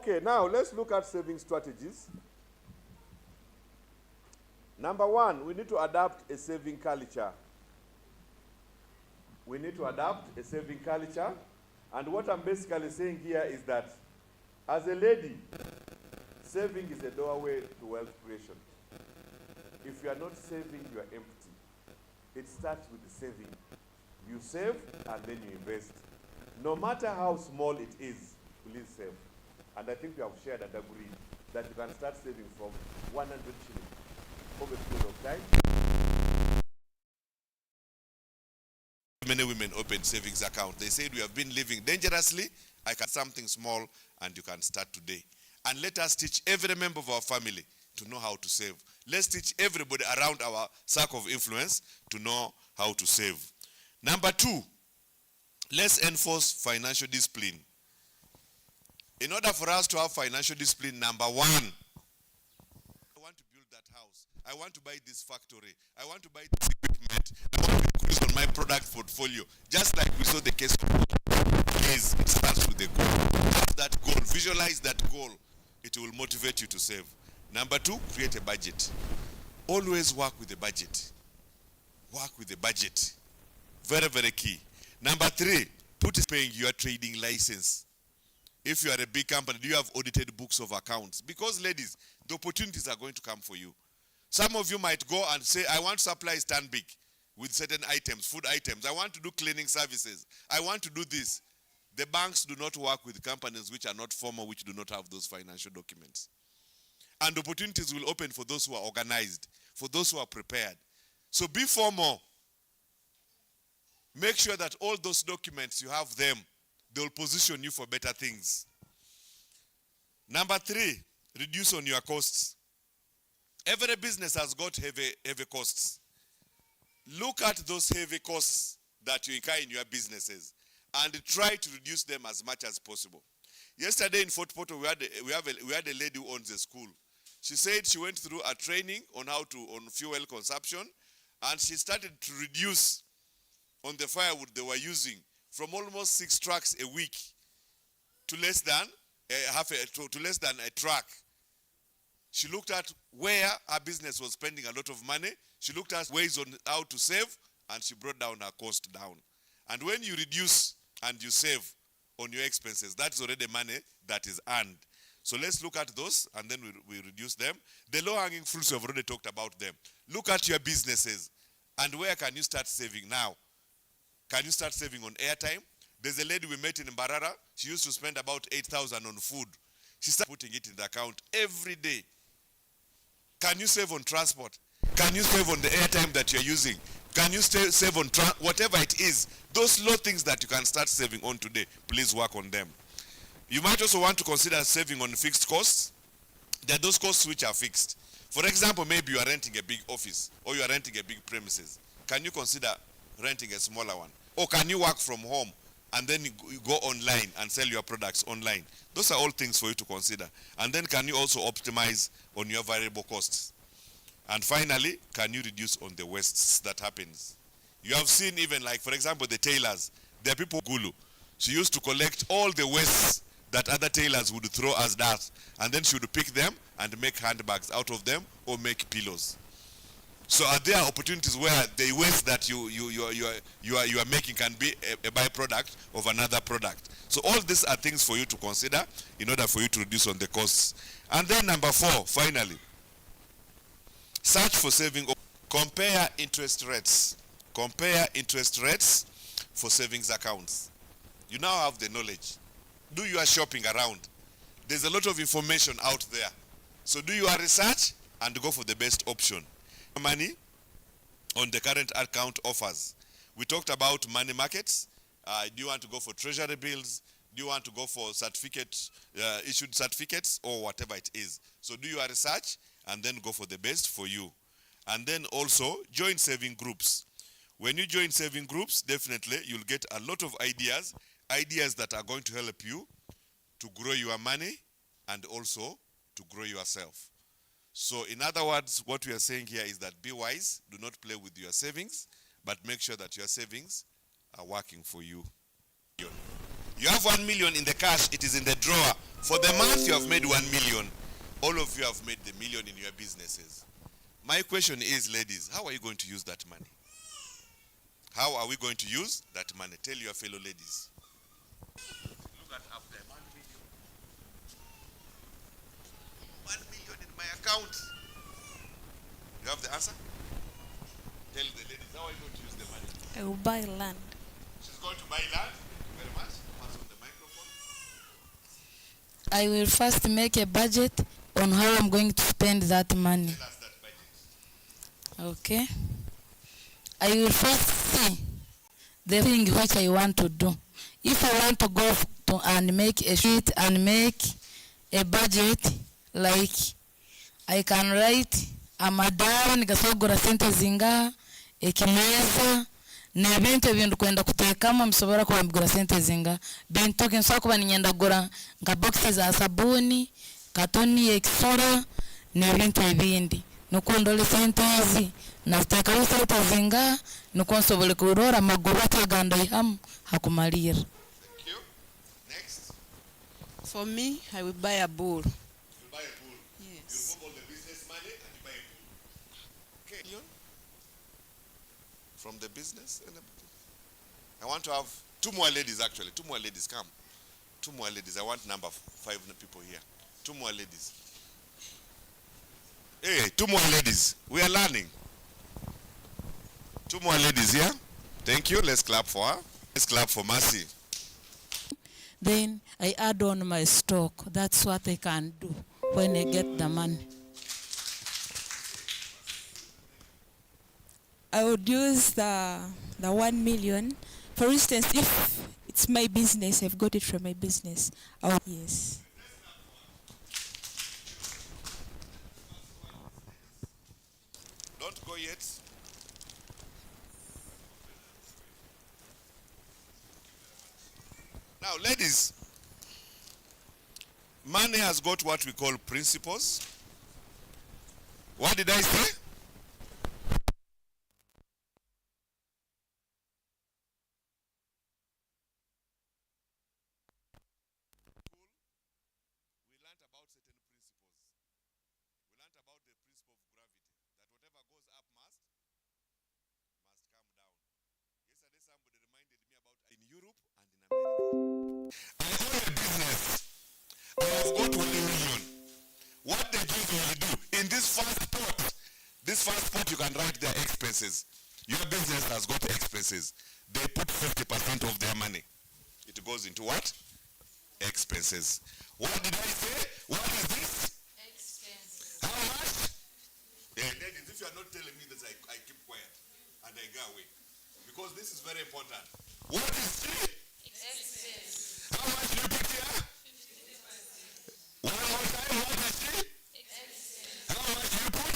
Okay, now let's look at saving strategies. Number one, we need to adapt a saving culture. We need to adapt a saving culture. And what I'm basically saying here is that as a lady, saving is a doorway to wealth creation. If you are not saving, you are empty. It starts with the saving. You save and then you invest. No matter how small it is, please save. And I think we have shared and agreed that you can start saving from 100 shillings over a period of time. Many women open savings account. They said we have been living dangerously. I can something small and you can start today. And let us teach every member of our family to know how to save. Let's teach everybody around our circle of influence to know how to save. Number two, let's enforce financial discipline. In order for us to have financial discipline, number one, I want to build that house. I want to buy this factory. I want to buy this equipment. I want to increase on my product portfolio. Just like we saw the case of Please, it starts with the goal. Have that goal. Visualize that goal. It will motivate you to save. Number two, create a budget. Always work with a budget. Work with a budget. Very, very key. Number three, put paying your trading license. If you are a big company, do you have audited books of accounts? Because ladies, the opportunities are going to come for you. Some of you might go and say, I want to supply Stanbic with certain items, food items. I want to do cleaning services. I want to do this. The banks do not work with companies which are not formal, which do not have those financial documents. And opportunities will open for those who are organized, for those who are prepared. So be formal. Make sure that all those documents, you have them. They will position you for better things. Number three, reduce on your costs. Every business has got heavy costs. Look at those heavy costs that you incur in your businesses and try to reduce them as much as possible. Yesterday in Fort Portal, we had a lady who owns a school. She said she went through a training on fuel consumption, and she started to reduce on the firewood they were using from almost 6 trucks a week to less than a truck. She looked at where her business was spending a lot of money. She looked at ways on how to save, and she brought down her cost down. And when you reduce and you save on your expenses, that's already money that is earned. So let's look at those, and then we reduce them. The low-hanging fruits, we've already talked about them. Look at your businesses, and where can you start saving now? Can you start saving on airtime? There's a lady we met in Mbarara. She used to spend about 8,000 on food. She started putting it in the account every day. Can you save on transport? Can you save on the airtime that you're using? Can you save on whatever it is? Those low things that you can start saving on today, please work on them. You might also want to consider saving on fixed costs. There are those costs which are fixed. For example, maybe you are renting a big office or you are renting a big premises. Can you consider renting a smaller one? Or can you work from home and then you go online and sell your products online? Those are all things for you to consider. And then can you also optimize on your variable costs? And finally, can you reduce on the wastes that happens? You have seen even like, for example, the tailors. There are people, Gulu. She used to collect all the wastes that other tailors would throw as dirt, and then she would pick them and make handbags out of them or make pillows. So are there opportunities where the waste that you are making can be a byproduct of another product? So all these are things for you to consider in order for you to reduce on the costs. And then number 4, finally, search for saving. Compare interest rates. Compare interest rates for savings accounts. You now have the knowledge. Do your shopping around. There's a lot of information out there. So do your research and go for the best option. Money on the current account offers. We talked about money markets. Do you want to go for treasury bills? Do you want to go for issued certificates or whatever it is? So do your research and then go for the best for you. And then also join saving groups. When you join saving groups, definitely you'll get a lot of ideas that are going to help you to grow your money and also to grow yourself. So in other words, what we are saying here is that be wise, do not play with your savings, but make sure that your savings are working for you. You have 1 million in the cash, it is in the drawer. For the month you have made 1 million. All of you have made the million in your businesses. My question is, ladies, how are you going to use that money? How are we going to use that money? Tell your fellow ladies. Look at up there, 1 million. 1 million in my account. You have the answer? Tell the ladies, how are you going to use the money? I will buy land. She's going to buy land. Thank you very much. Pass on the microphone. I will first make a budget on how I'm going to spend that money. Tell us that budget. Okay. I will first see the thing which I want to do. If I want to go to and make a sheet and make a budget, like I can write amadara nikasogora sente zinga ekimeza nebintu ebintu kwenda kutekama msobora kwa mbigura sente zinga bintu kinso kuba ninyenda gura nga boxes za sabuni katoni extra nebintu ebindi nukundole sente hizi na sitaka sente zinga nukonsobole kurora maguru ataganda iham hakumalira. Thank you. Next. For me, I will buy a bull. You buy a bull. Yes. You remove all the business money and you buy a bull. Okay. You? From the business and I want to have 2 more ladies actually. 2 more ladies, come. 2 more ladies. I want number 5 people here. 2 more ladies. Hey, 2 more ladies. We are learning. 2 more ladies here. Thank you. Let's clap for her. Let's clap for Mercy. Then I add on my stock. That's what I can do when I get the money. I would use the 1 million. For instance, if it's my business, I've got it from my business. Yes. Don't go yet. Now, ladies, money has got what we call principles. What did I say? We learned about certain principles. We learned about the principle of gravity, that whatever goes up must come down. Yesterday somebody reminded me about in Europe and in America. I own a business. I have got 1 million. What the Jews will do in this first pot you can write their expenses. Your business has got expenses. They put 50% of their money. It goes into what? Expenses. What did I say? What is this? Expenses. How much? Ladies, if you are not telling me this, I keep quiet and I go away. Because this is very important. What is it? Expenses. How much do you put here? 50%. One more time, what is it? Expenses. How much do you put?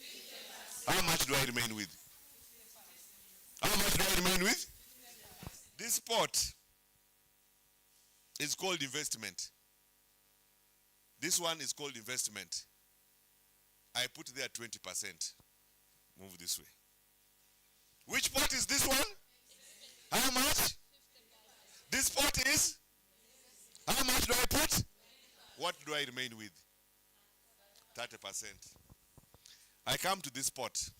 50%. How much do I remain with? 50%. How much do I remain with? 50%. This pot is called investment. This one is called investment. I put there 20%. Move this way. Which pot is this one? How much? This pot is? How much do I put? What do I remain with? 30%. I come to this pot.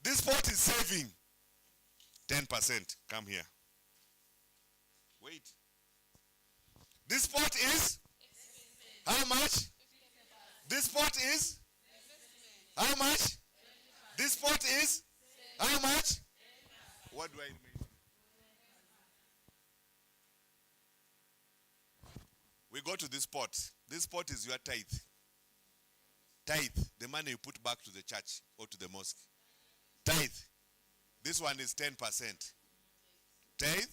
This pot is saving 10%. Come here. Wait. This pot is? How much? This pot is? How much? This pot is? How much? What do I mean? We go to this pot. This pot is your tithe. Tithe, the money you put back to the church or to the mosque. Tithe. This one is 10%. Tithe.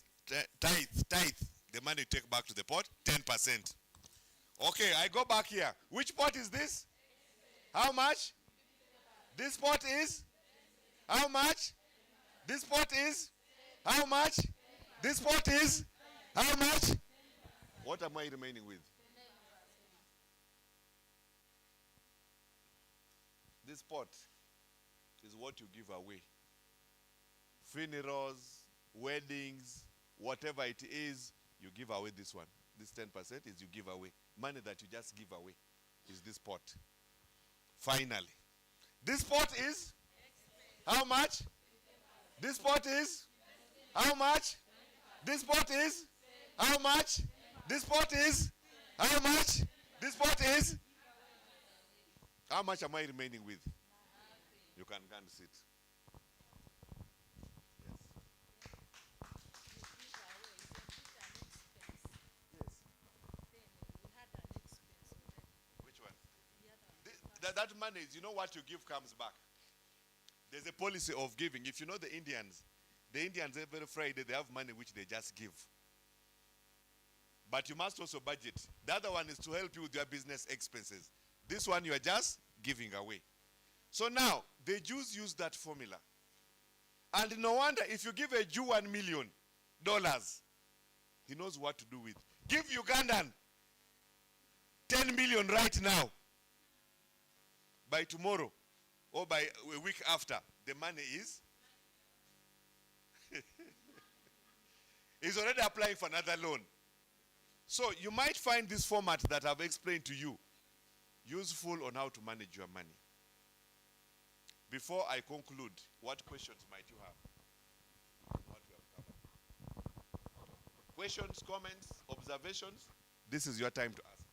The money you take back to the pot, 10%. Okay, I go back here. Which pot is this? How much? This pot is? How much? This pot is? How much? This pot is? How much? What am I remaining with? This pot is what you give away. Funerals, weddings, whatever it is, You give away this one. This 10% is you give away. Money that you just give away is this pot. Finally. This pot is how much? This pot is how much? This pot is how much? This pot is how much? This pot is how much am I remaining with? You can go and sit. Which one? That money is, you know what you give comes back. There's a policy of giving. If you know the Indians every Friday they have money which they just give. But you must also budget. The other one is to help you with your business expenses. This one you are just giving away. So now, the Jews use that formula. And no wonder if you give a Jew $1 million, he knows what to do with. Give Ugandan 10 million right now. By tomorrow or by a week after, the money is he's already applying for another loan. So you might find this format that I've explained to you useful on how to manage your money. Before I conclude, what questions might you have? What we have covered. Questions, comments, observations? This is your time to ask.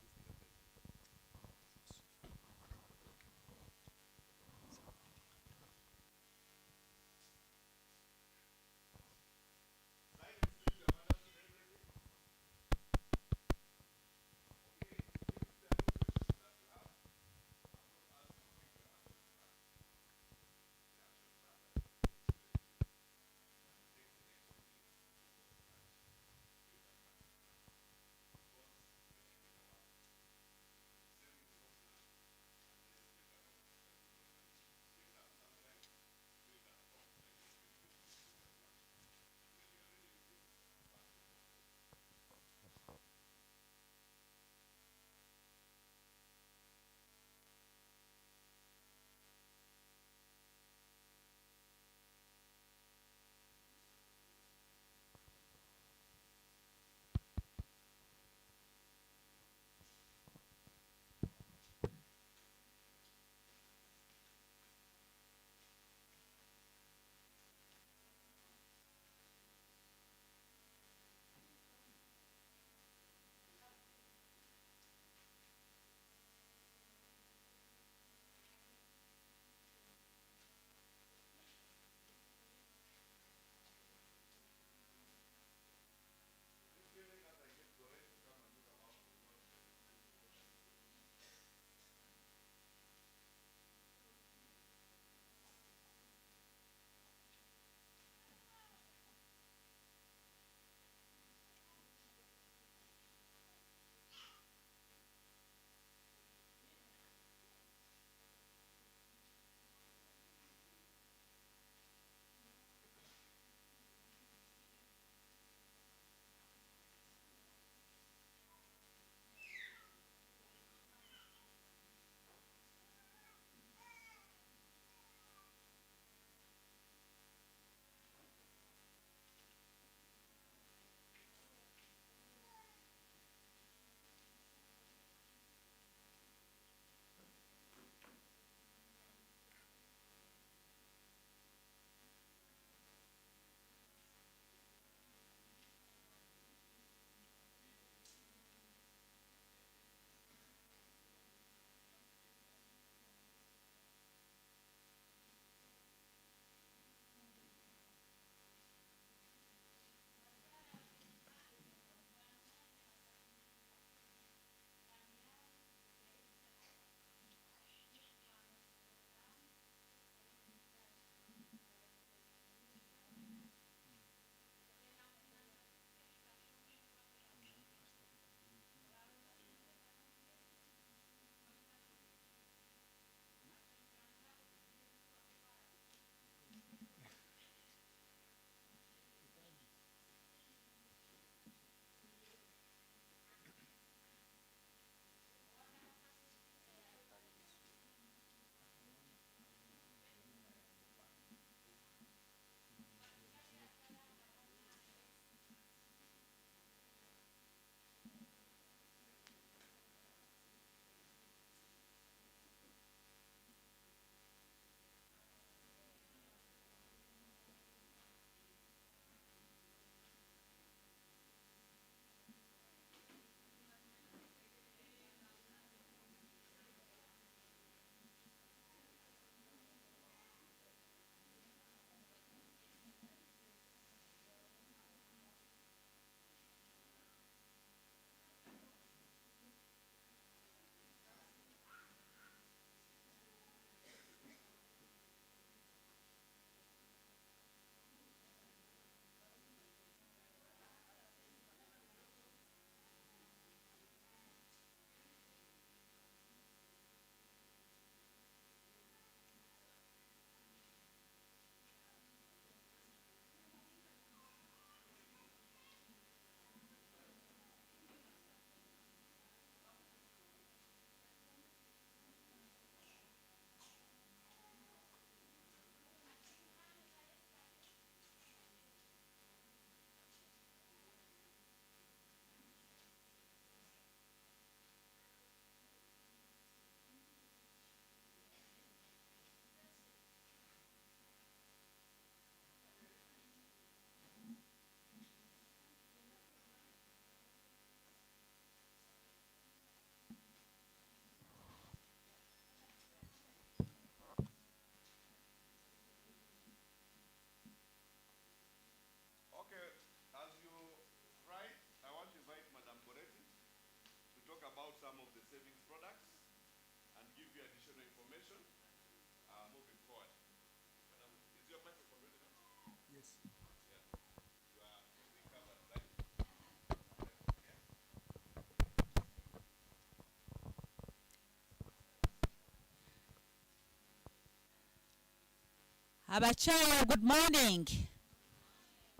Abakyala, good morning.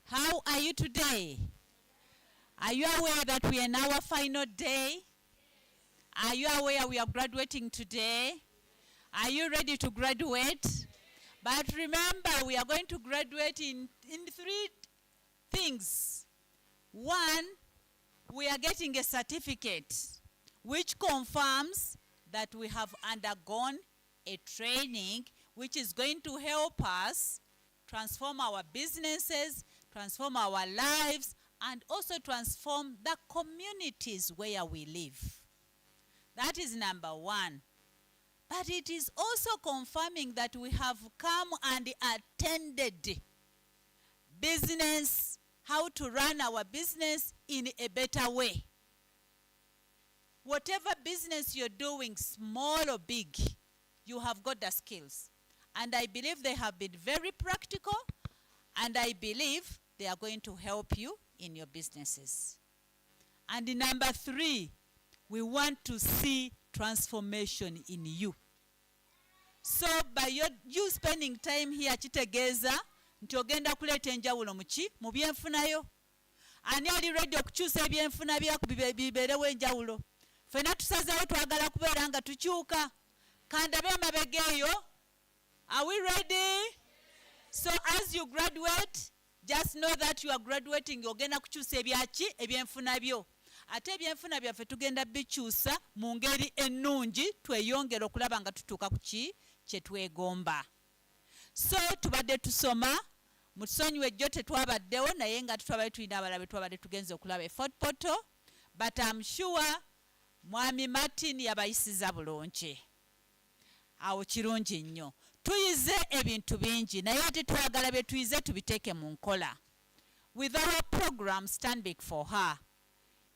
How are you today? Are you aware that we are in our final day? Are you aware we are graduating today? Are you ready to graduate? But remember, we are going to graduate in 3 things. One, we are getting a certificate which confirms that we have undergone a training which is going to help us transform our businesses, transform our lives, and also transform the communities where we live. That is number 1. But it is also confirming that we have come and attended business, how to run our business in a better way. Whatever business you're doing, small or big, you have got the skills. And I believe they have been very practical, and I believe they are going to help you in your businesses. And number 3, we want to see transformation in you. So by you spending time here, kitegeeza nti ogenda kuleeta enjawulo mu byenfunayo. Ani ali ready okukyusa ebyenfuna byaku bibeerewo enjawulo? Ffenna tusazeewo twagala kubeera nga tukyuka. Kandabe emabega eyo. Are we ready? So as you graduate, just know that you are graduating. Ogenda kukyusa ebyenfuna byo. Ate ebyenfuna byaffe tugenda bikyusa mu ngeri ennungi, tweyongera okulaba nga tutuuka ku kye twegomba. So tubadde tusoma, musonyiwe jjo tetwabaddewo naye nga twabadde tulina abalabe twabadde tugenze okulaba Fort Portal, but I'm sure Mwami Martin yabayisiza bulungi. Awo kirungi nnyo. Tuyize ebintu bingi naye ate twagala bye tuyize tubiteeke mu nkola. With our program Stanbic for Her,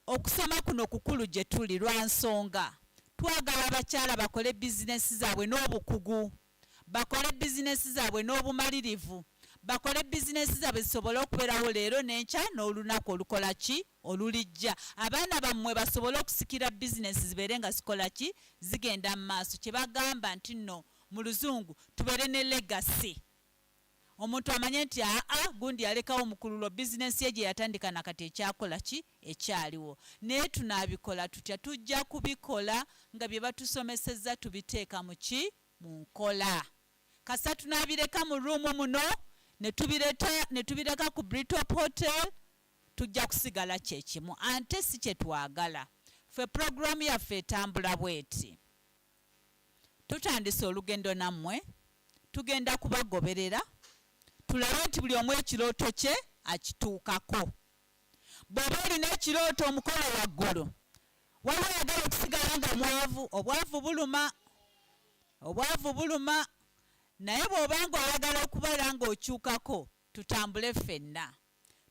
okusoma kuno kukulu gye tuli lwa nsonga. Twagala abakyala bakole bizinesi zaabwe n'obukugu, bakole bizinesi zaabwe n'obumalirivu, bakole bizinesi zaabwe zisobole okubeerawo leero n'enkya n'olunaku olukola ki olulijja. Abaana bammwe basobole okusikira bizinesi zibeere nga zikola ki zigenda mu maaso. Kye bagamba nti nno mu luzungu tubeere ne legacy. Omuntu amanye nti gundi yalekawo mukululo bizinesi ye gye yatandika nakati ekyakola ki ekyaliwo. Naye tunaabikola tutya? Tujja kubikola nga bye batusomesezza tubiteeka mu ki mu nkola. Kasa tunaabireka mu ruumu muno ne tubireka ku Britop Hotel, tujja kusigala kyekimu. Ante si kye twagala. Ffe programu yaffe etambula bweti. Tutandise olugendo nammwe, tugenda kubagoberera, tulabe nti buli omu ekirooto kye akituukako. Bw'oba olina ekirooto omukolo waggulu, waliwo ayagala okusigala nga mwavu, obwavu buluma, naye bw'oba nga oyagala okubeera ng'okyukako, tutambule ffenna.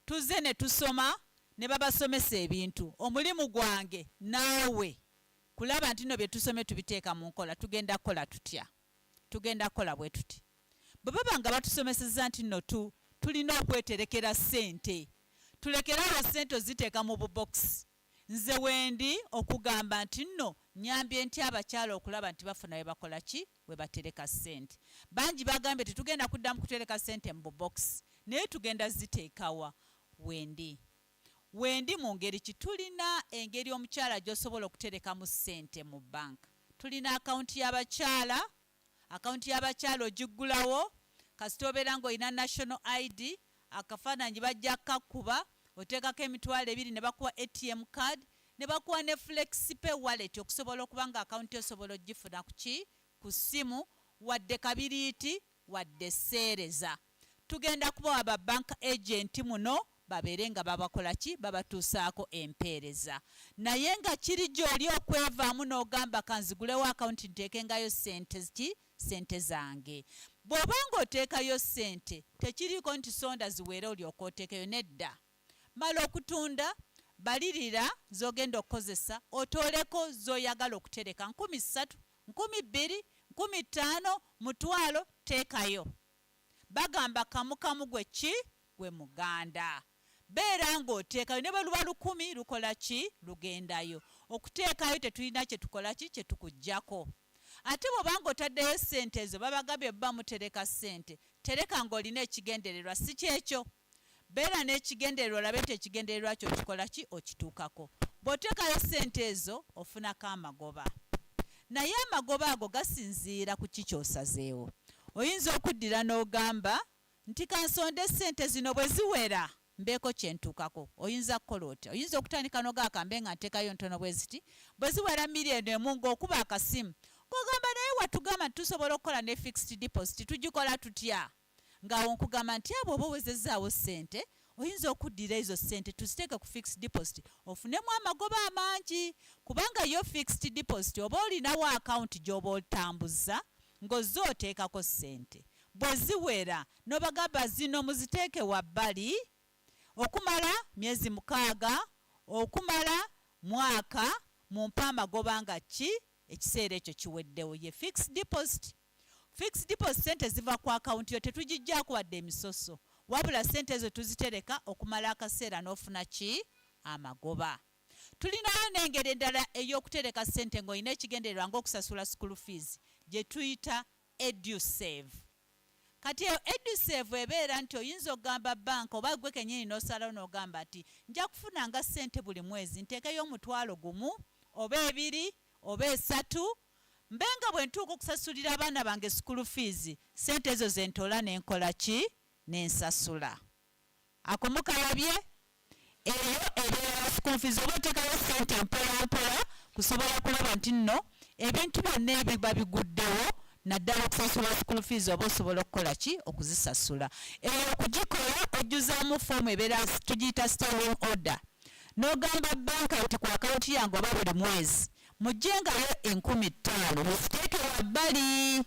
Tuzze ne tusoma ne babasomesa ebintu. Omulimu gwange naawe kulaba nti no bye tusome tubiteeka mu nkola. Tugenda kola tutya? Tugenda kola bwe tuti. Bwe baba nga batusomesezza nti nno tulina okweterekera ssente, tulekera awo ssente oziteeka mu bubokisi. Nze wendi okugamba nti nno nyambye nti abakyala okulaba nti bafuna we bakola ki we batereka ssente. Bangi bagambye tetugenda kuddamu kutereka ssente mu bubokisi, naye tugenda ziteekawa. Wendi mu ngeri ki? Tulina engeri omukyala gy'osobola okuterekamu ssente mu banka. Tulina akawunti y'abakyala. Akawunti y'abakyala ogiggulawo kasita obeera ng'olina national ID, akafaananyi bajja kakuba, oteekako emitwalo 2 ne bakuwa ATM card, ne bakuwa ne FlexiPay wallet okusobola okuba nga akawunti osobola ogifuna ku ssimu, wadde kabiriiti, wadde seereza. Tugenda kubawa ba bank agent muno babeere nga babakola ki babatuusaako empeereza. Naye nga kiri gy'oli okwevaamu n'ogamba kanzigulewo akawunti nteekengayo ssente zange. Bw'oba ng'oteekayo ssente tekiriiko nti sonda ziweere olyoka oteekayo, nedda. Mala okutunda balirira z'ogenda okukozesa, otooleko z'oyagala okutereka 3,000, 2,000, 15,000, mutwalo, teekayo. Bagamba kamu gwe ki gwe muganda. Beera ng'oteekayo ne bwe luba 10 lukola ki? Lugendayo. Okuteekayo tetulina kye tukola ki? Kye tukuggyako. Ate bw'oba ng'otaddeyo ssente ezo babagambye bba mutereka ssente, tereka ng'olina ekigendererwa si kyekyo. Beera n'ekigendererwa olabe nti ekigendererwa kyo kikola ki? Okituukako. Bw'oteekayo ssente ezo ofunako amagoba. Naye amagoba ago gasinziira ku ki ky'osazeewo. Oyinza okuddira n'ogamba nti kansonde ssente zino bwe ziwera mbeeko kye ntuukako. Oyinza kukola otya? Oyinza okutandika n'ogakambe nga nteekayo ntono bwe ziti. Bwe ziwera miliyoni emu ng'okuba akasimu. Kugamba naye watugamba tusobola okukola ne fixed deposit tugikola tutya? Ng'awo nkugamba nti abo oba owezezaawo ssente oyinza okuddira ezo ssente tuziteeke ku fixed deposit ofunemu amagoba amangi. Kubanga yo fixed deposit oba olinawo akawunti gy'oba otambuza ng'ozze oteekako ssente. Bwe ziwera n'obagamba zino muziteeke wabbali okumala myezi 6 okumala mwaka mumpe amagoba nga ki? Ekiseera ekyo kiweddewo. Ye fixed deposit. Fixed deposit ssente ziva ku akawunti yo tetugijjaako wadde emisoso. Wabula ssente ezo tuzitereka okumala akaseera n'ofuna ki? Amagoba. Tulinayo n'engeri endala ey'okutereka ssente ng'olina ekigendererwa ng'okusasula school fees gye tuyita EduSave. Kati eyo EduSave ebeera nti oyinza okugamba banka oba gwe kennyini n'osalawo n'ogamba nti nja kufunanga ssente buli mwezi nteekayo 1,000 oba 2 oba 3 mbenga bwe ntuuka okusasulira abaana bange school fees ssente ezo ze ntoola n'enkola ki? N'ensasula. Akomukalabye eyo ebeera school fees oba oteekayo ssente mpola mpola kusobola kulaba nti nno ebintu byonna ebiba biguddewo naddala okusasula school fees oba osobola okukola ki? Okuzisasula. Eyo okugikola ojjuzaamu foomu ebeera tugiyita standing order. N'ogamba banka nti ku akawunti yange oba buli mwezi mujjengayo 15,000 muziteeke wabbali.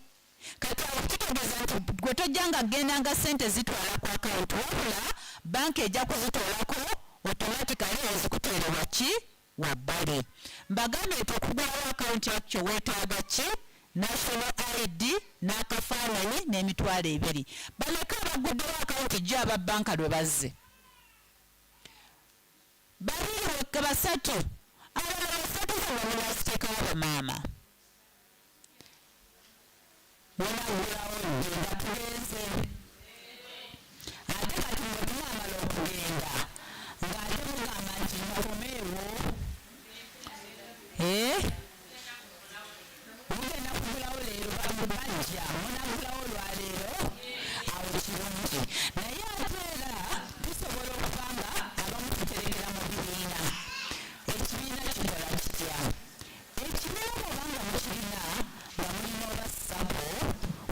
Kati awo kitegeeza nti gwe tojjanga gendanga ssente zitwala ku akawunti wabula banka ejja kuzitwalako automatically ezikuteere waki? Wabbali. Mbagambye nti okugulawo akawunti yakyo weetaaga ki? National ID n'akafaananyi n'emitwalo 2. Baleka abaguddewo akawunti gyo aba banka lwe bazze. 2 3 abalala 3 zonna baziteekawo bamaama. Wonagulawo genda tugenze. Ate kati mwe tumwamala okugenda ng'ate mugamba nti nkomeewo. Mugenda kugulawo leero bajja munagulawo olwaleero awo kirungi. Naye ate era tusobola okubanga abamu tuterekera mu bibiina. Ekibiina kikola kitya? Ekibiina bw'obanga mukirina nga mulina oba sabo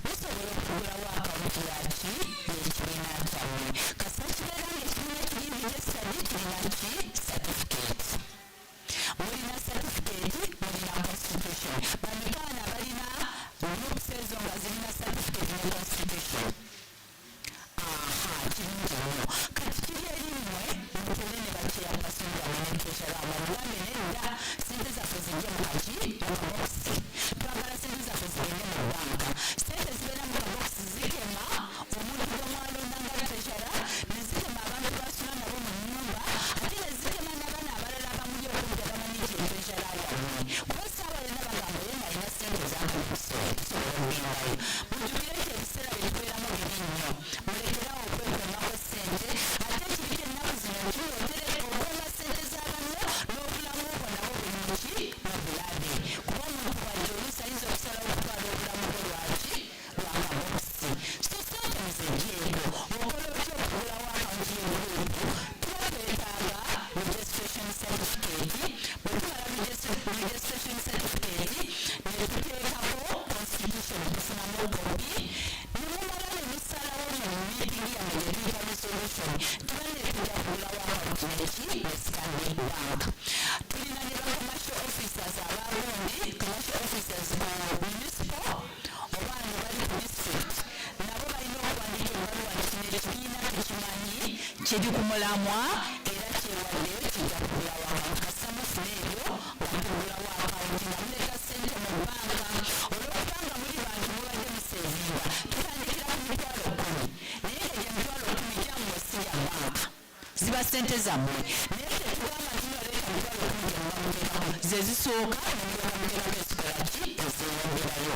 musobola okugulawo akawunti yaki? Y'ekibiina kyammwe. Kasita kibeera ng'ekibiina kiri registered kirina ki? Certificate. Mulina certificate, mulina constitution. Bamikaana balina groups ezo nga zirina certificate ne constitution. Kirungi nnyo. Kati kiri erimmwe mutule ne bakyera basonga munenkeshala abamugambe nedda ssente zaffe zijje mu kaki? Mu kabokisi. Twagala ssente zaffe zigende mu banka. Ssente zibeera mu kabokisi zikema omuntu gwe mwalonda nga treasurer ne zikema abantu basula nabo mu nnyumba ate ne zikema n'abaana abalala abamuli okumpi abamanyi nti treasurer wammwe. Kuba essaawa yonna bagamba ye nalina ssente z'akabukusobola okugendayo. Mujjukire nti ebiseera bye tubeeramu bibi nnyo. Mulekerawo okwekuumako ssente ate ekiriko ennaku zino kiwootere okuuma ssente z'abanno n'obulamu bwo nabwo bulungi mu bulabe. Kuba omuntu bw'ajja oluusi ayinza okusalawo okutwala obulamu bwe lwaki? Lwa kabokisi. So ssente muziggyeeko. Okola otya okugulawo akawunti y'obuliivu? Tuba twetaaga registration certificate. Bwe tumala registration certificate ne tuteekako constitution tufunamu kopi ne mumala ne musalawo mu meeting yange gye tuyita resolution tuba ne tujja kugulawo akawunti neki? Ne Stanbic Bank. Tulina ne ba commercial officers abagundi commercial officers mu municipal oba ne bali ku district nabo balina okuwandiika ebbaluwa nti kino ekibiina tukimanyi kiri ku mulamwa era kyewaddeyo kijja kugulawo akawunti. Kasita mufuna ebyo nga mugulawo akawunti nga muleka ssente mu banka olwokubanga muli bantu mubadde musevinga tutandikira ku 10,000 naye ng'egyo 10,000 gyammwe si muba ssente zammwe naye tetugamba nti ze zisooka nemuyongeramu ezikolaki ezeyongerayo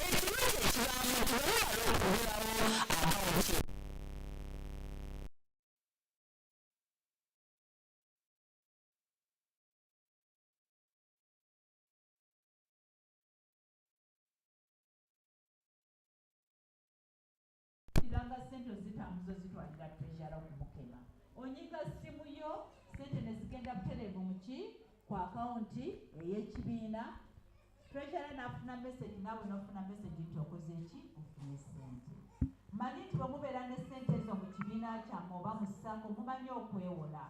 ekirungi ekibaamu nti bwewala okugulawo akawunti iranga sente ozitambuza ozitwalira treasurer kumukema onyiga simu yo sente nezigenda butereevu muki ku akawunti ey'ekibiina treasurer nafuna message naawe nofuna message nti okoze eki ofune sente manyi nti bwemubeera ne sente ezo mu kibiina kyammwe oba mu ssako mumanyi okwewola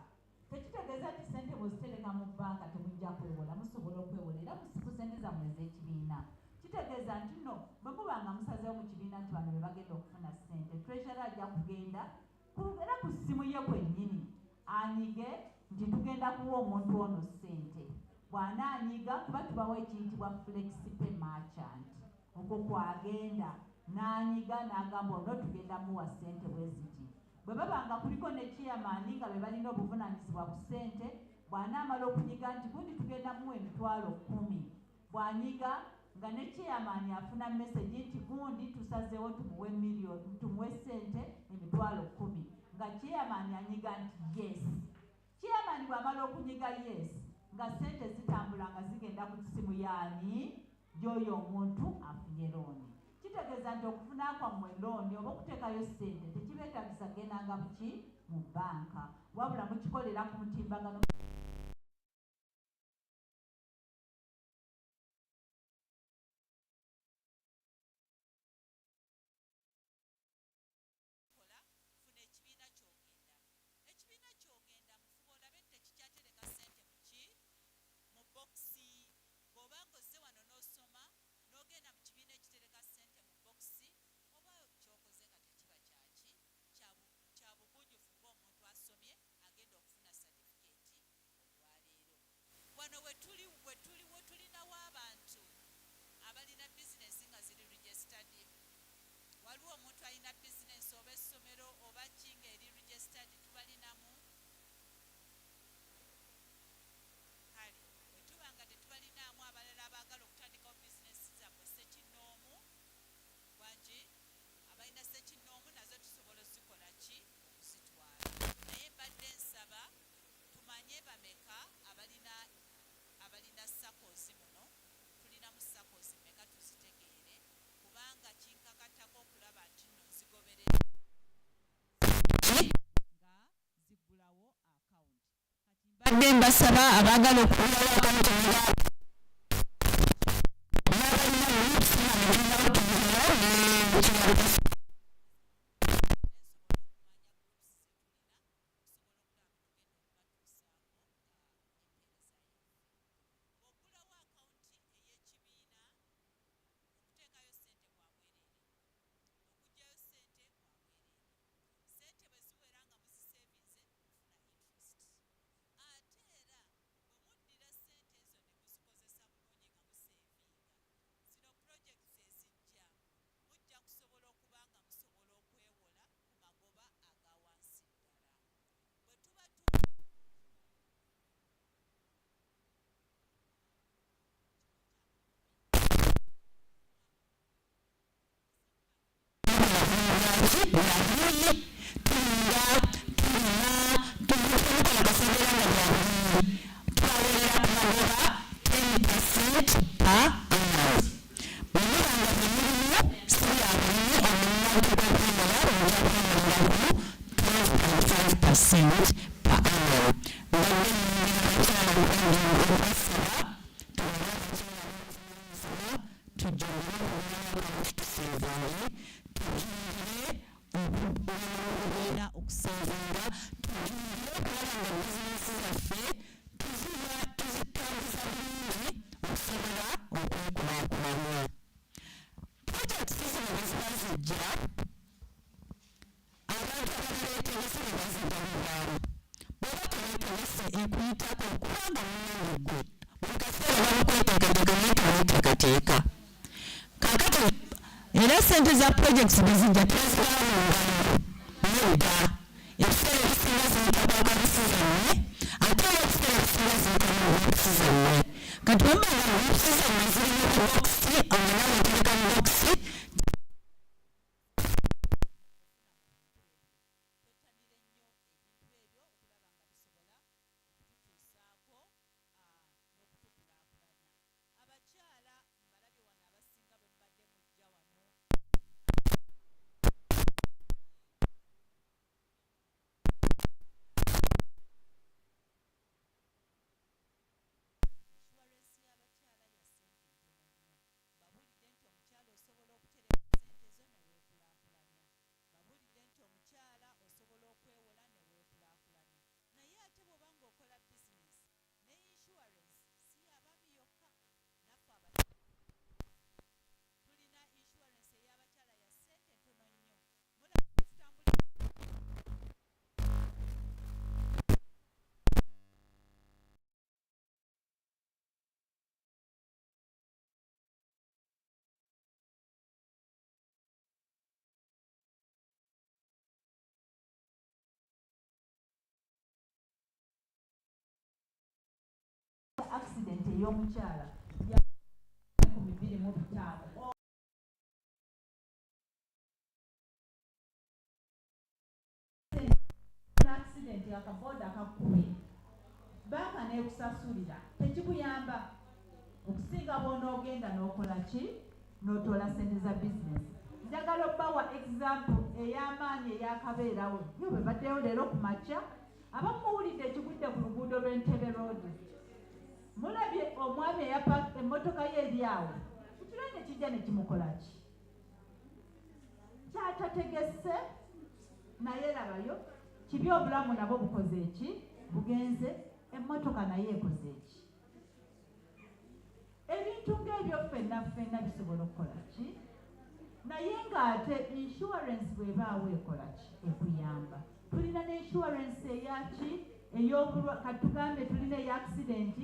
tekitegeeza nti sente bwezitereka mu bbanka temujja kwewola musobola okwewola era ku sente zammwe ez'ekibiina kitegeeza nti no bwe muba nga musazeewo mu kibiina nti bano be bagenda okufuna sente treasurer ajja kugenda era ku ssimu ye kwennyini anyige nti tugenda kuwa omuntu ono sente bw'anaanyiga kuba tubawo ekiyitibwa flexipay merchant okwo kwagenda n'anyiga n'agamba ono tugenda muwa sente bwe ziti bwe baba nga kuliko ne chairman nga be balina obuvunaanyizibwa ku sente bw'anaamala okunyiga nti gundi tugenda muwa emitwalo 10 bw'anyiga nga ne chairman afuna message nti gundi tusazeewo tumuwe million tumuwe sente emitwalo 10 nga chairman anyiga nti yes chairman bw'amala okunyiga yes nga sente zitambula nga zigenda ku ssimu yaani gy'oyo omuntu afunye looni kitegeeza nti okufuna kwammwe looni oba okuteekayo sente tekibeetagisa gendanga buki mu bbanka wabula mukikolera ku mutimbagano wetulinawo abantu abalina bizinesi nga ziri registered waliwo omuntu alina bizinesi oba essomero oba kinga eri registered tubalinamu kale bwetuba nga tetubalinaamu abalala abaagala okutandikawo bizinesi zammwe sekinoomu wangi abalina sekinoomu nazo tusobola ozikola ki okuzitwala naye mbadde nsaba tumanye bameka abalina sakozi muno tulinamu sakozi meka tuzitegeere kubanga kinkakatako okulaba nti nno nzigoberera nga ziggulawo akawunti kati mbadde mbasaba abaagala okugulawo akawunti era sente za projects bezijja tuzitwala mu ngalo ebiseera ebisinga ziyita kwagala obusize mmwe ate olwokufuna obusize ziyitamu obusize mmwe kati wemala obusize mmwe ziri mu bokisi olina mutereka mu bokisi accident ey'omukyala ya 25 accident akaboda akakubye banka n'ekusasulira tekikuyamba okusinga bw'onoogenda n'okola ki n'otoola ssente za bizinesi. Njagala obbawa example ey'amaanyi eyakabeerawo yo bwe baddeyo leero ku makya abamuwulidde ekigudde ku luguudo lw'Entebbe Road. Mulabye omwami eyapaka emmotoka ye eri awo ekiro ne kijja ne kimukola ki kyatategese naye labayo kibi obulamu nabo bukoze eki bugenze emmotoka naye ekoze eki. Ebintu ng'ebyo ffenna bisobola okukola ki naye ng'ate insurance bw'ebaawo ekola ki ekuyamba. Tulina ne insurance eyaki ey'obulwa katugambe tulina eya accident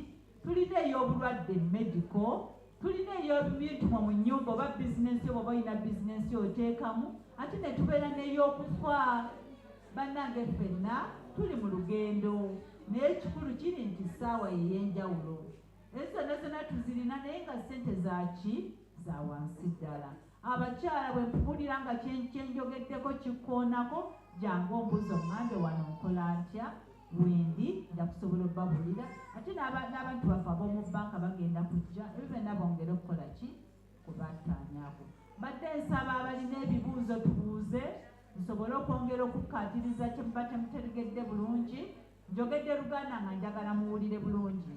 tulina ey'obulwadde medical tulina ey'obintu mu nnyumba oba bizinensi oba olina bizinensi oteekamu ate ne tubeera n'ey'okufa. Bannange ffenna tuli mu lugendo naye ekikulu kiri nti ssaawa ey'enjawulo zonna tuzirina naye nga ssente zaki za wansi ddala. Abakyala bwe mpulira nga kyenjogeddeko kikkoonako jangu ombuuza omwambe wano nkola ntya wendi ndakusobola obbabulira ate n'abantu baffe ab'omu bbanka bagenda kujja ebyo byonna bongere okukola ki kubattaanyaako. Mbadde nsaba abalina ebibuuzo tubuuze nsobole okwongera okukkaatiriza kye muba temutegedde bulungi. Njogedde Luganda nga njagala muwulire bulungi.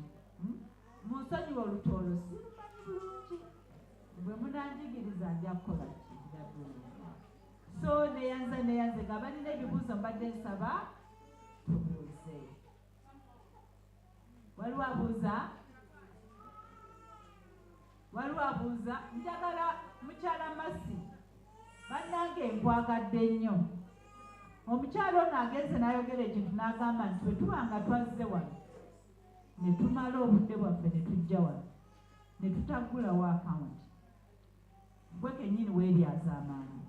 Munsonyiwe olutoolo sirumanyi bulungi bwe munanjigiriza nja kukola kirabulungi. So neyanze nga balina ebibuuzo mbadde nsaba tubuuze. Waliwo abuuza njagala mukyala Masi bannange nkwagadde nnyo. Omukyala ono agenze n'ayogera ekintu n'agamba nti bwe tuba nga twazze wano ne tumala obudde bwaffe ne tujja wano ne tutaggulawo akawunti gwe kennyini weeryaza amaanyi.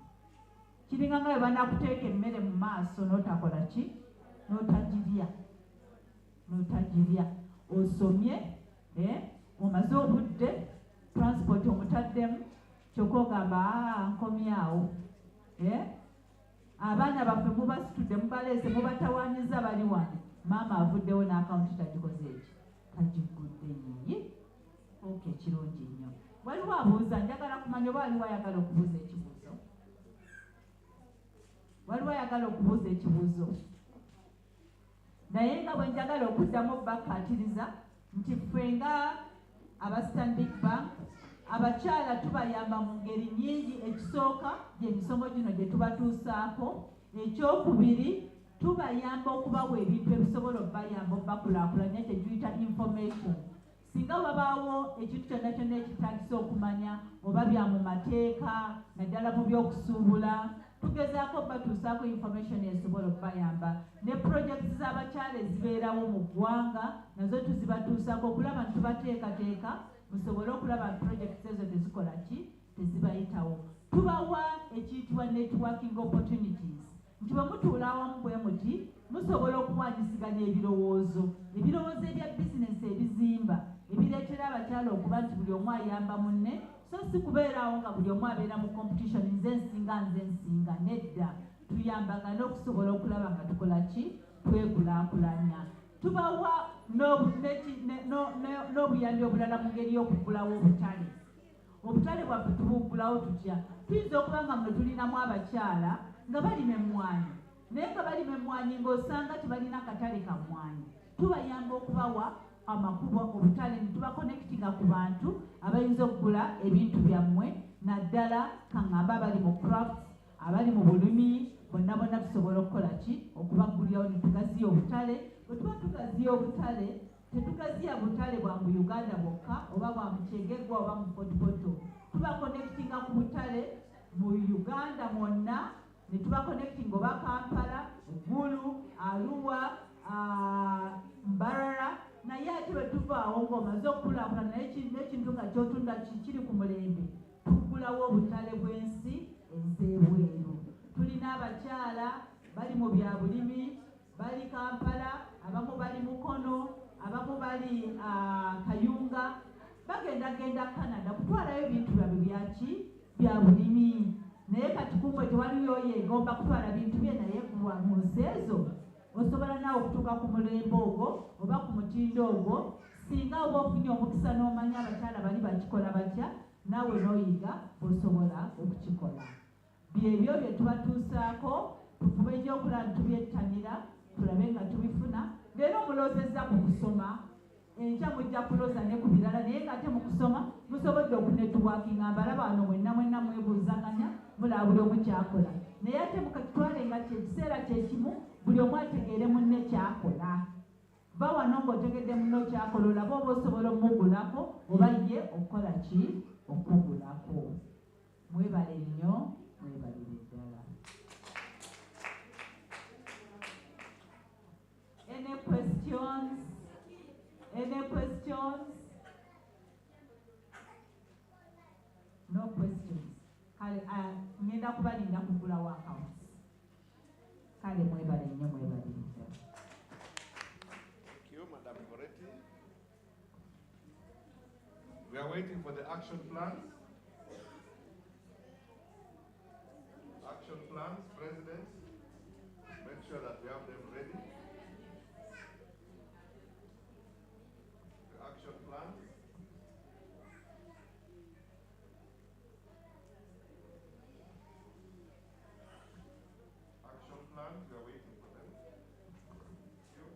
Kiringa nga bwe banakuteeka emmere mu maaso n'otakola ki n'otagirya osomye omaze obudde transport omutaddemu kyokka ogamba nkomyawo. Abaana baffe mubasitudde mubaleese mubatawaaniza bali wano maama avuddewo n'akawunti tagikoze eki tagigudde nyiyi. Okay, kirungi nnyo. Waliwo abuuza njagala kumanya oba waliwo ayagala okubuuza ekibuuzo. Waliwo ayagala okubuuza ekibuuzo naye nga bwe njagala okuddamu obbakkaatiriza nti ffe nga aba Stanbic Bank abakyala tubayamba mu ngeri nnyingi. Ekisooka gy'emisomo gino gye tubatuusaako. Ekyokubiri tubayamba okubawa ebintu ebisobola obbayamba obbakulaakulanya kye tuyita information. Singa wabaawo ekintu kyonna kyonna ekitagisa okumanya oba bya mu mateeka naddala mu by'okusuubula tugezaako batuusaako information esobola okubayamba. Ne projects z'abakyala ezibeerawo mu ggwanga nazo tuzibatuusaako okulaba nti tubateekateeka musobole okulaba nti projects ezo tezikola ki tezibayitawo. Tubawa ekiyitibwa networking opportunities nti bwe mutuula awamu bwe muti musobola okuwanyisiganya ebirowoozo ebya bizinesi ebizimba ebireetera abakyala okuba nti buli omu ayamba munne so si kubeeraawo nga buli omu abeera mu competition nze nsinga nedda tuyambagana okusobola okulaba nga tukola ki twekulaakulanya tubawa n'obuyambi obulala mu ngeri y'okugulawo obutale bwaffe tubuggulawo tutya tuyinza okuba nga muno tulinamu abakyala nga balima emmwanyi naye nga balima emmwanyi ng'osanga tebalina katale ka mmwanyi tubayamba okubawa amakubo obutale netubakonnekitinga ku bantu abayinza okugula ebintu byammwe naddala kaŋŋamba abali mu crafts abali mu bulimi bonna tusobola okukola ki okubagulirawo netugaziya obutale bwe tuba tugaziya obutale tetugaziya butale bwa mu Uganda bwokka oba bwa mu Kyengegwa oba mu Potopoto tubakonnekitinga ku butale mu Uganda mwonna netubakonnekitinga oba Kampala Gulu Arua Mbarara naye ate bwe tuvaawo ng'omaze okukulaakulana n'ekintu nga kyotunda kiri ku mulembe tugulawo obutale bw'ensi ez'ebweru tulina abakyala bali mu bya bulimi bali Kampala abamu bali Mukono abamu bali Kayunga bagendagenda Canada kutwalayo ebintu byabwe byaki bya bulimi naye kati kumwe tewaliyo yegomba kutwala bintu bye naye kuba mu nsi ezo osobola naawe okutuuka ku mulembe ogwo oba ku mutindo ogwo singa oba ofunye omukisa n'omanya abakyala bali bakikola batya naawe n'oyiga osobola okukikola byebyo bye tubatuusaako tufube ekyokulaba nitubyettanira tulabe nga tubifuna leero omuloozezza ku kusoma enkya mujja kulooza ne ku birala naye nga ate mu kusoma musobodde okunetiwakinga mbalaba wano mwenna mwebuuzaganya mulaba buli omu kyakola naye ate mukakitwale nga kyekiseera kyekimu buli omu ategeere munne kyakola ba wano ng'otegedde munno kyakola olaba oba osobola omugulako oba ye okukola ki okugulako mwebale nnyo mwebalire ddala. Any questions? No questions. Kale ngenda kubalinda kugulawo accounts. Kale mwebale nnyo mwebalire ddala. Thank you, Madam Goretti. We are waiting for the action plans. Action plans, President. Make sure that we have them ready. The action plans. Action plans, we are waiting for them. Thank you.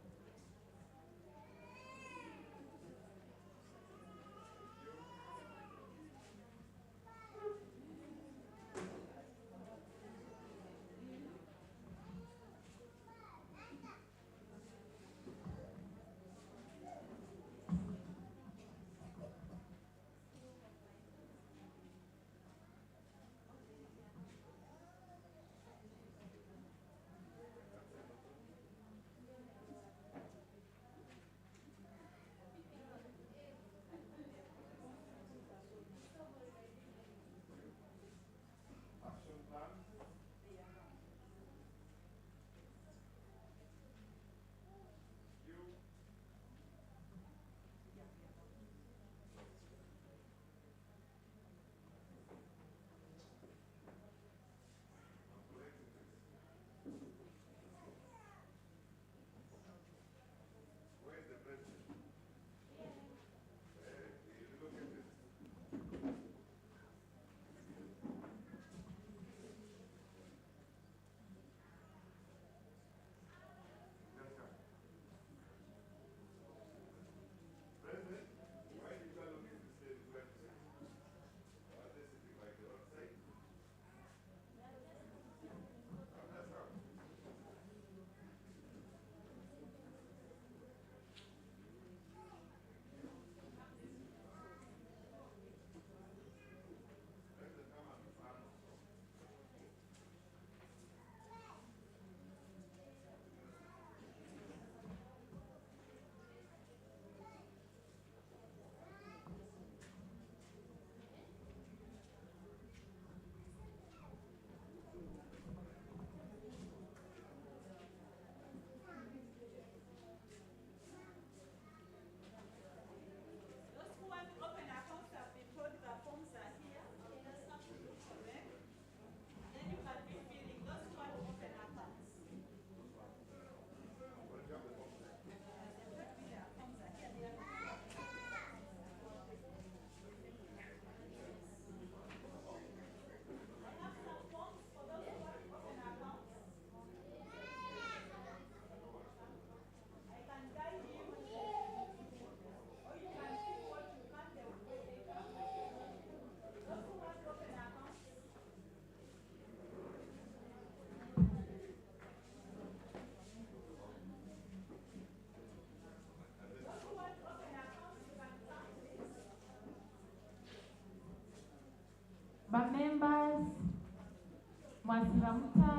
mwasiba muta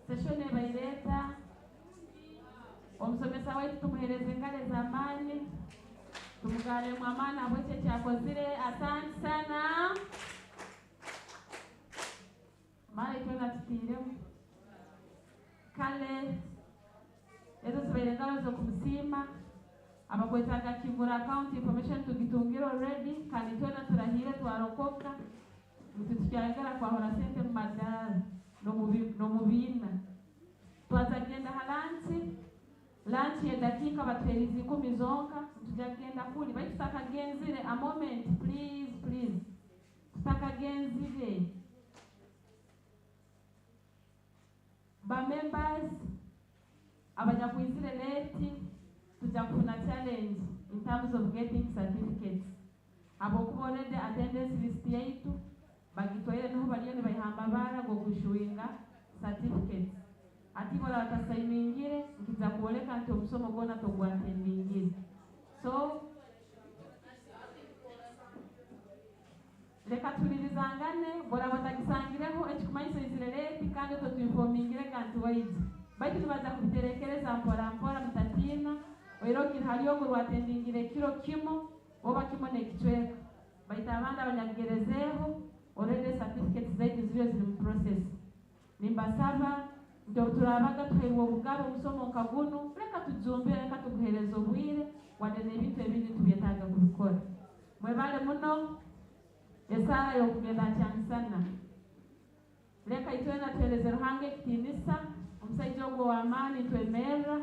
session ebaireta omusomesa waitu tumuhereze ngale za amani tumugale mwamana bweche kyakozire. Asante sana mara itwena tutiremu kale ezo sibaire ngalo zo kumusima abakwetaga kigura account information tugitungira already kandi twena turahire twarokoka tutukyagala kwahora sente mu madara no mubina twazagenda halansi lunch ya dakika batwerizi 10 zonka tujagenda kuli baitu takagenzire a moment please takagenzire ba members abanyakwizire leti tujakuna challenge in terms of getting certificates abo kubolede attendance list yaitu bagitoyere no balione bayihamba bara go kushuinga certificates atibola batasainingire nkiza kuoleka nti omusomo gona togwatendingire so leka tulirizangane bora batagisangireho ekikumanyisa izireleti kandi totuinfomingire kanti waiji baitu tubaza kubiterekereza mpora mutatina oirokiri haliyo gurwatendingire kiro kimo oba kimo nekichweka baita abandi abanyagerezeho already certificates zaidi ziriyo ziri mu process nimbasaba ndio turabaga tuhewe ubugabo musomo kagunu reka tujumbire reka tuguhereza obwire wadene ebintu ebindi tubyetaga kubikora mwebale muno esara yo kugenda cyane sana reka itwena tuhereze ruhange kitinisa omusaijo ngo wa amani twemera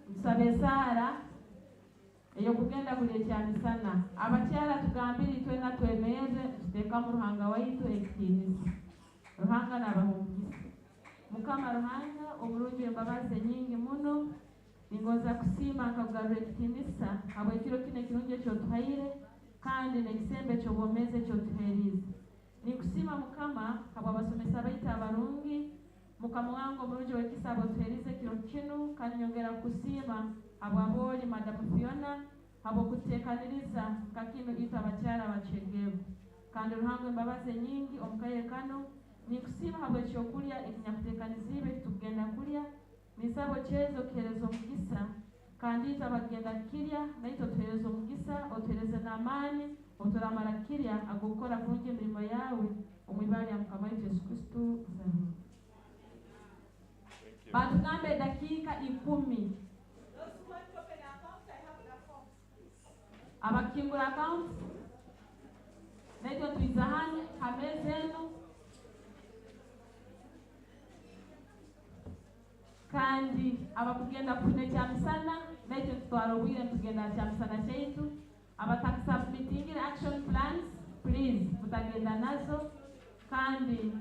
musabe sara eyo kugenda kule cyane sana abacyara tugambira itwena twemeze tuteka mu ruhanga waitu ekitinisa ruhanga nabahumugisa mukama ruhanga oburungi embabazi nyingi muno ningoza kusima nkagarura ekitinisa abo ekiro kine kirungi cyo tuhayire kandi nekisembe cyo bomeze cyo tuherize nikusima mukama abo basomesa baita abarungi mukama wangu oburungi wekisabo tuherize kiro kinu kandi nyongera kusima abo aboli madamu Fiona abo kutekaniriza kakino ita abacyara bachegevu kandi ruhanga embabazi nyingi omukaye kano nikusima habo ekyokulya ekinyakutekanizibe tugenda kulya nisabo chezo kerezo mugisa kandi tabagenda kirya naito tuherezo mugisa otereze namani otoramara kirya agukora kunje mirimo yawe omwibali amukama Yesu Kristo. Batugambe dakika 10 abakingura account naito tuizahane hamezenu kandi abakugenda kune cyamisana naito twarobwire tugenda cyamisana cyaitu abatakisubmitting action plans please mutagenda nazo kandi